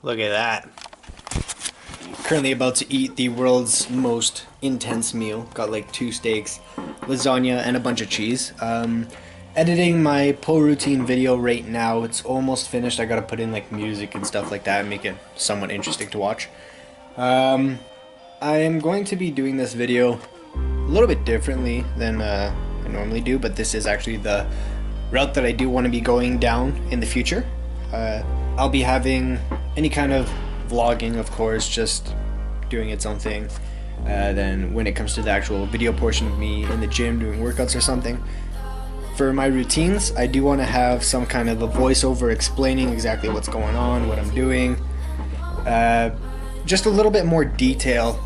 Look at that. Currently about to eat the world's most intense meal. Got like 2 steaks, lasagna, and a bunch of cheese. Editing my pull routine video right now. It's almost finished. I gotta put in like music and stuff like that and make it somewhat interesting to watch. I am going to be doing this video a little bit differently than I normally do, but this is actually the route that I do want to be going down in the future. I'll be having any kind of vlogging, of course, just doing its own thing. Then when it comes to the actual video portion of me in the gym doing workouts or something, for my routines, I do want to have some kind of a voiceover explaining exactly what's going on, what I'm doing. Just a little bit more detail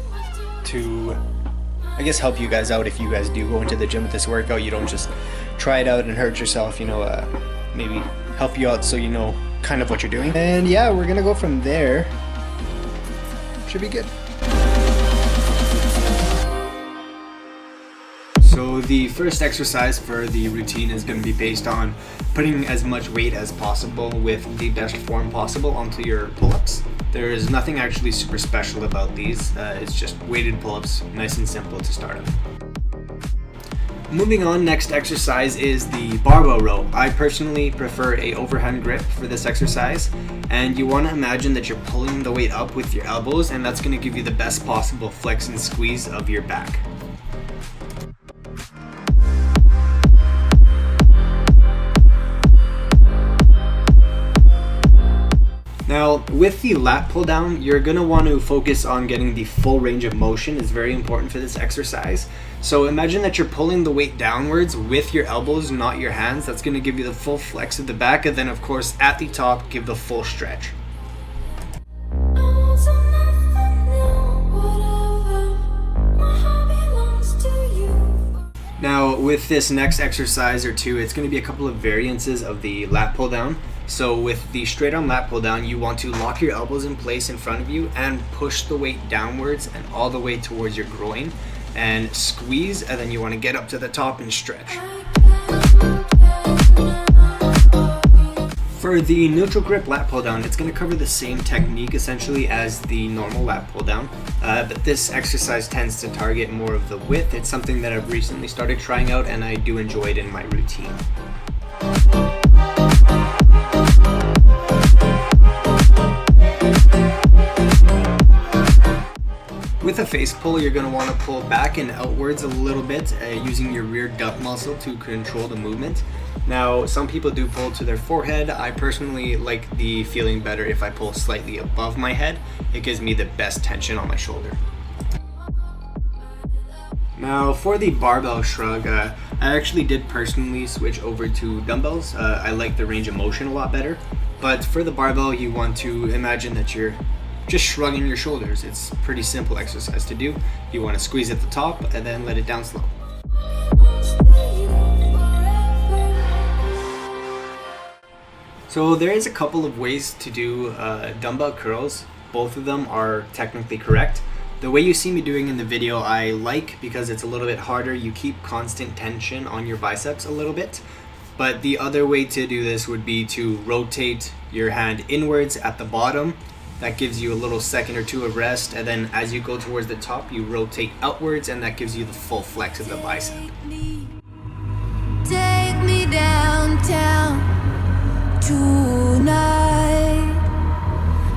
to, I guess, help you guys out if you guys do go into the gym with this workout. You don't just try it out and hurt yourself, you know, maybe help you out so you know kind of what you're doing. And yeah, we're gonna go from there. Should be good. So the first exercise for the routine is going to be based on putting as much weight as possible with the best form possible onto your pull-ups. There is nothing actually super special about these. It's just weighted pull-ups, nice and simple to start with. Moving on, next exercise is the barbell row. I personally prefer a overhand grip for this exercise, and you want to imagine that you're pulling the weight up with your elbows, and that's going to give you the best possible flex and squeeze of your back. Now, with the lat pull down, you're going to want to focus on getting the full range of motion. It's very important for this exercise. So imagine that you're pulling the weight downwards with your elbows, not your hands. That's going to give you the full flex of the back, and then of course at the top, give the full stretch. Now, with this next exercise or two, it's going to be a couple of variances of the lat pull down. So with the straight arm lat pull down, you want to lock your elbows in place in front of you and push the weight downwards and all the way towards your groin and squeeze, and then you want to get up to the top and stretch. For the neutral grip lat pull down, it's going to cover the same technique essentially as the normal lat pull down, but this exercise tends to target more of the width. It's something that I've recently started trying out and I do enjoy it in my routine. With a face pull, you're going to want to pull back and outwards a little bit using your rear duck muscle to control the movement. Now, some people do pull to their forehead. I personally like the feeling better if I pull slightly above my head. It gives me the best tension on my shoulder. Now, for the barbell shrug, I actually did personally switch over to dumbbells. I like the range of motion a lot better. But for the barbell, you want to imagine that you're just shrugging your shoulders. It's a pretty simple exercise to do. You want to squeeze at the top and then let it down slow. So there is a couple of ways to do dumbbell curls. Both of them are technically correct. The way you see me doing in the video I like because it's a little bit harder. You keep constant tension on your biceps a little bit. But the other way to do this would be to rotate your hand inwards at the bottom. That gives you a little second or two of rest, and then as you go towards the top, you rotate outwards, and that gives you the full flex of the bicep. Take me downtown tonight.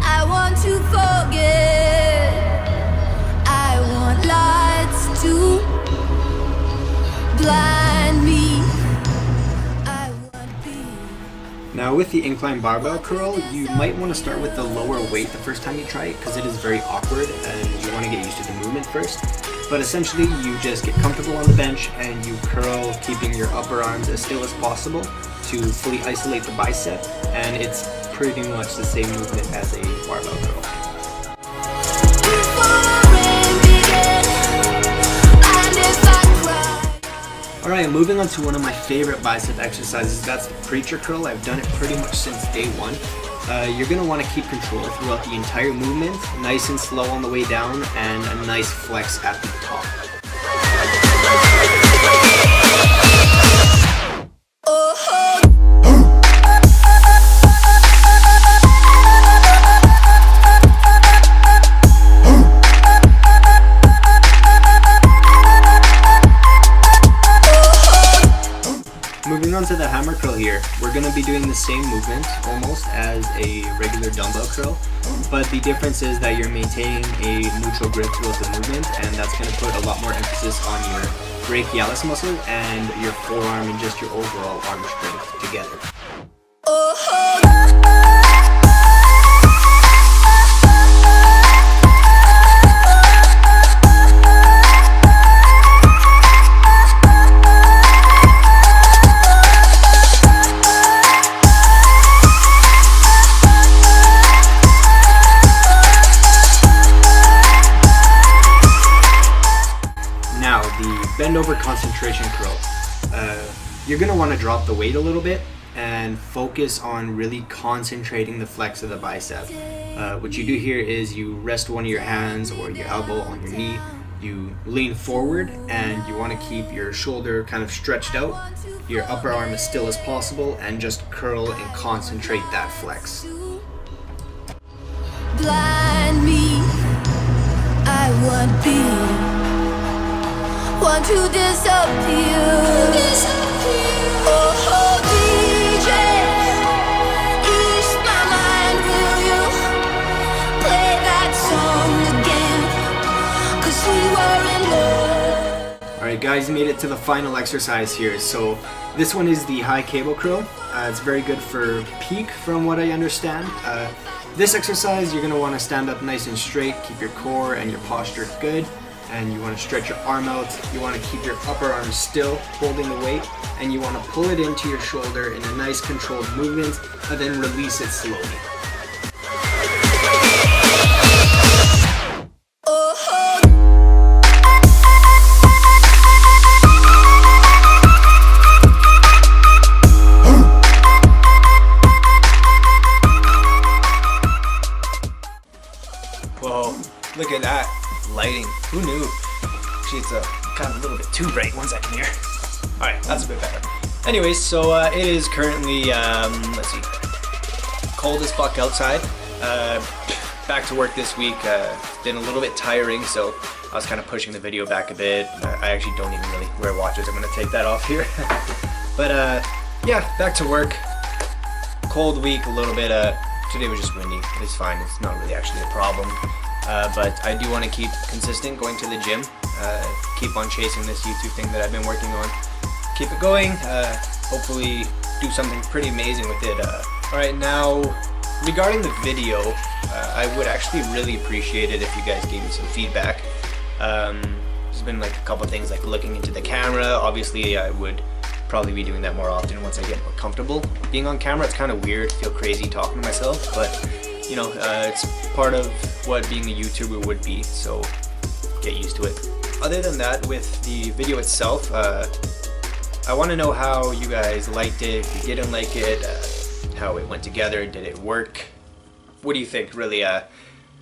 I want to forget. I want lights to blind me. Now with the incline barbell curl, you might want to start with the lower weight the first time you try it because it is very awkward and you want to get used to the movement first. But essentially you just get comfortable on the bench and you curl, keeping your upper arms as still as possible to fully isolate the bicep, and it's pretty much the same movement as a barbell curl. Alright, moving on to one of my favorite bicep exercises. That's the preacher curl. I've done it pretty much since day one. You're going to want to keep control throughout the entire movement, nice and slow on the way down, and a nice flex at the top. going to be doing the same movement almost as a regular dumbbell curl, but the difference is that you're maintaining a neutral grip throughout the movement, and that's going to put a lot more emphasis on your brachialis muscle and your forearm and just your overall arm strength together. Now, the bend over concentration curl. You're going to want to drop the weight a little bit and focus on really concentrating the flex of the bicep. What you do here is you rest one of your hands or your elbow on your knee, you lean forward, and you want to keep your shoulder kind of stretched out, your upper arm as still as possible, and just curl and concentrate that flex. Blind me, I want to disappear. Oh, DJ, ease my mind, will you play that song again? 'Cause we were in love. Alright guys, made it to the final exercise here. So this one is the high cable curl. It's very good for peak from what I understand. This exercise, you're going to want to stand up nice and straight, keep your core and your posture good, and you want to stretch your arm out. You want to keep your upper arm still, holding the weight, and you want to pull it into your shoulder in a nice controlled movement, and then release it slowly. Whoa, look at that lighting. Who knew? Actually, it's kind of a little bit too bright. 1 second here. Alright, that's a bit better. Anyways, so it is currently, let's see, cold as fuck outside. Back to work this week. It's been a little bit tiring, so I was kind of pushing the video back a bit. I actually don't even really wear watches. I'm going to take that off here. But yeah, back to work. Cold week a little bit. Today was just windy. It's fine. It's not really actually a problem. But I do want to keep consistent, going to the gym. Keep on chasing this YouTube thing that I've been working on. Keep it going. Hopefully do something pretty amazing with it. Alright, now regarding the video, I would actually really appreciate it if you guys gave me some feedback. There's been like a couple things like looking into the camera. Obviously I would probably be doing that more often once I get more comfortable being on camera. It's kind of weird, feel crazy talking to myself, but you know, it's part of what being a YouTuber would be, so get used to it. Other than that, with the video itself, I want to know how you guys liked it, if you didn't like it, how it went together, did it work? What do you think, really?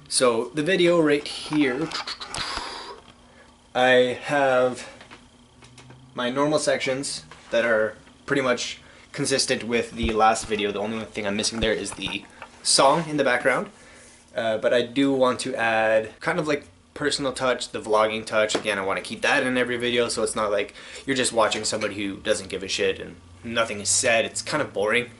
So the video right here, I have my normal sections that are pretty much consistent with the last video. The only thing I'm missing there is the song in the background, but I do want to add kind of like personal touch, the vlogging touch. Again, I want to keep that in every video, so it's not like you're just watching somebody who doesn't give a shit and nothing is said. It's kind of boring.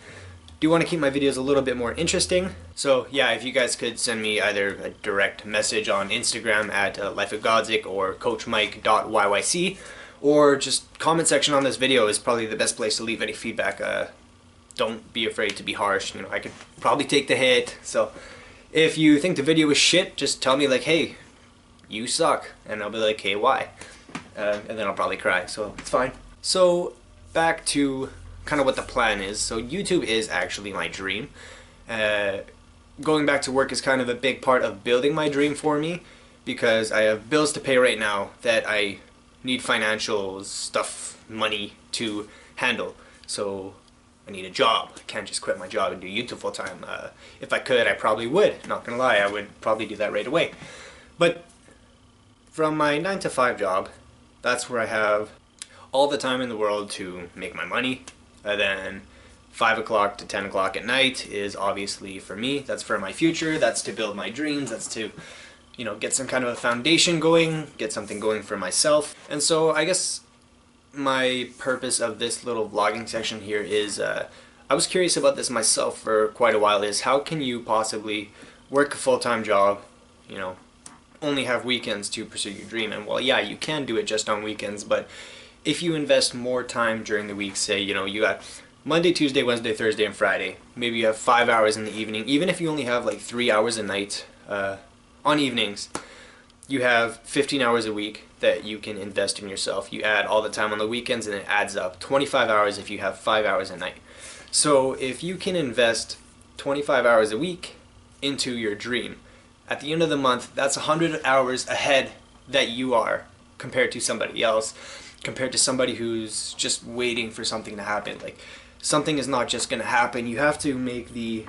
Do want to keep my videos a little bit more interesting. So yeah, if you guys could send me either a direct message on Instagram at lifeofgodzic or coachmike.yyc, or just comment section on this video is probably the best place to leave any feedback. Don't be afraid to be harsh. You know, I could probably take the hit. So if you think the video is shit, just tell me like, hey, you suck, and I'll be like, hey, why? And then I'll probably cry, so it's fine. So back to kind of what the plan is. So YouTube is actually my dream. Going back to work is kind of a big part of building my dream for me, because I have bills to pay right now that I need financial stuff, money to handle. So I need a job. I can't just quit my job and do YouTube full time. If I could, I probably would. Not gonna lie, I would probably do that right away. But from my 9-to-5 job, that's where I have all the time in the world to make my money. And then 5 o'clock to 10 o'clock at night is obviously for me. That's for my future. That's to build my dreams. That's to, you know, get some kind of a foundation going, get something going for myself. And so I guess my purpose of this little vlogging section here is I was curious about this myself for quite a while, is how can you possibly work a full-time job, you know, only have weekends to pursue your dream? And well, yeah, you can do it just on weekends, but if you invest more time during the week, say, you know, you got Monday, Tuesday, Wednesday, Thursday, and Friday, maybe you have 5 hours in the evening, even if you only have like 3 hours a night on evenings, you have 15 hours a week that you can invest in yourself. You add all the time on the weekends and it adds up. 25 hours if you have 5 hours a night. So if you can invest 25 hours a week into your dream, at the end of the month, that's 100 hours ahead that you are compared to somebody else, compared to somebody who's just waiting for something to happen. Like, something is not just going to happen. You have to make the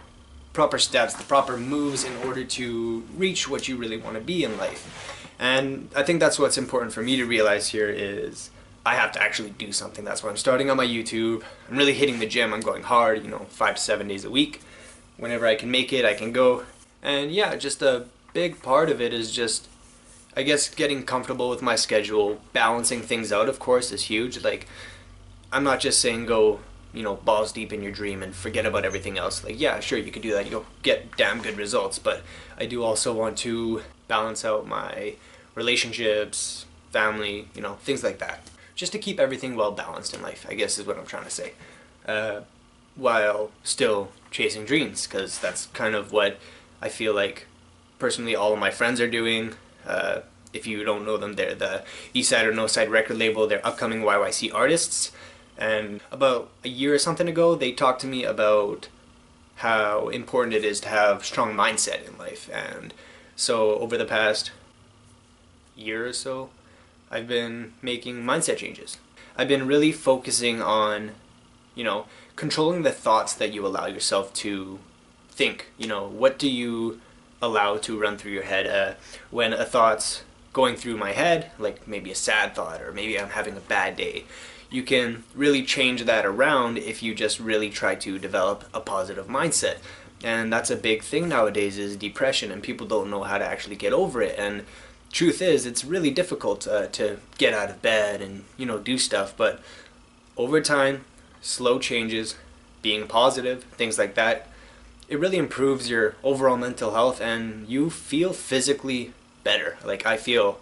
proper steps, the proper moves in order to reach what you really want to be in life. And I think that's what's important for me to realize here is I have to actually do something. That's why I'm starting on my YouTube. I'm really hitting the gym. I'm going hard, you know, 5 to 7 days a week. Whenever I can make it, I can go. And yeah, just a big part of it is just, I guess, getting comfortable with my schedule. Balancing things out, of course, is huge. Like, I'm not just saying go, you know, balls deep in your dream and forget about everything else. Like, yeah, sure, you could do that. You'll get damn good results. But I do also want to balance out my relationships, family, you know, things like that. Just to keep everything well balanced in life, I guess is what I'm trying to say. While still chasing dreams, because that's kind of what I feel like personally all of my friends are doing. If you don't know them, they're the East Side or No Side record label. They're upcoming YYC artists. And about a year or something ago, they talked to me about how important it is to have strong mindset in life. And so over the past year or so, I've been making mindset changes. I've been really focusing on, you know, controlling the thoughts that you allow yourself to think. You know, what do you allow to run through your head? When a thought's going through my head, like maybe a sad thought or maybe I'm having a bad day, you can really change that around if you just really try to develop a positive mindset. And that's a big thing nowadays, is depression, and people don't know how to actually get over it. And truth is, it's really difficult to get out of bed and, you know, do stuff. But over time, slow changes, being positive, things like that, it really improves your overall mental health, and you feel physically better. Like, I feel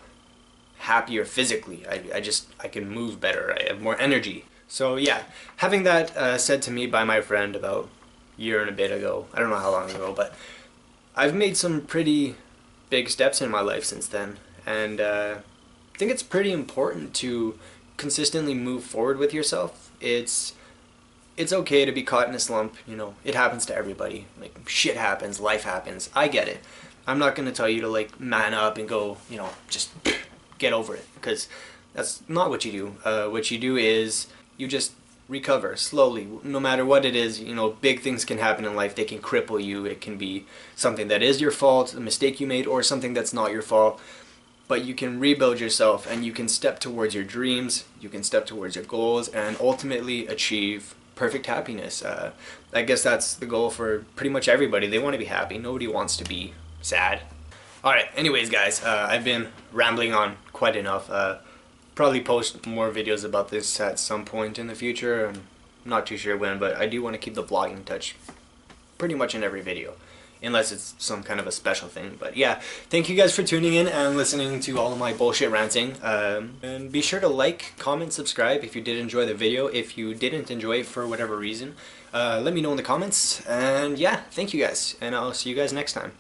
happier physically. I can move better. I have more energy. So yeah, having that said to me by my friend about a year and a bit ago, I don't know how long ago, but I've made some pretty big steps in my life since then, and I think it's pretty important to consistently move forward with yourself. It's okay to be caught in a slump, you know, it happens to everybody. Like, shit happens, life happens, I get it. I'm not going to tell you to, like, man up and go, you know, just get over it, because that's not what you do. What you do is you just recover slowly. No matter what it is, you know, big things can happen in life. They can cripple you. It can be something that is your fault, a mistake you made, or something that's not your fault. But you can rebuild yourself, and you can step towards your dreams, you can step towards your goals, and ultimately achieve perfect happiness. I guess that's the goal for pretty much everybody. They want to be happy. Nobody wants to be sad. Alright, anyways guys, I've been rambling on quite enough. Probably post more videos about this at some point in the future. I'm not too sure when, but I do want to keep the vlogging touch pretty much in every video, unless it's some kind of a special thing. But yeah, thank you guys for tuning in and listening to all of my bullshit ranting. And be sure to like, comment, subscribe if you did enjoy the video. If you didn't enjoy it for whatever reason, let me know in the comments. And yeah, thank you guys, and I'll see you guys next time.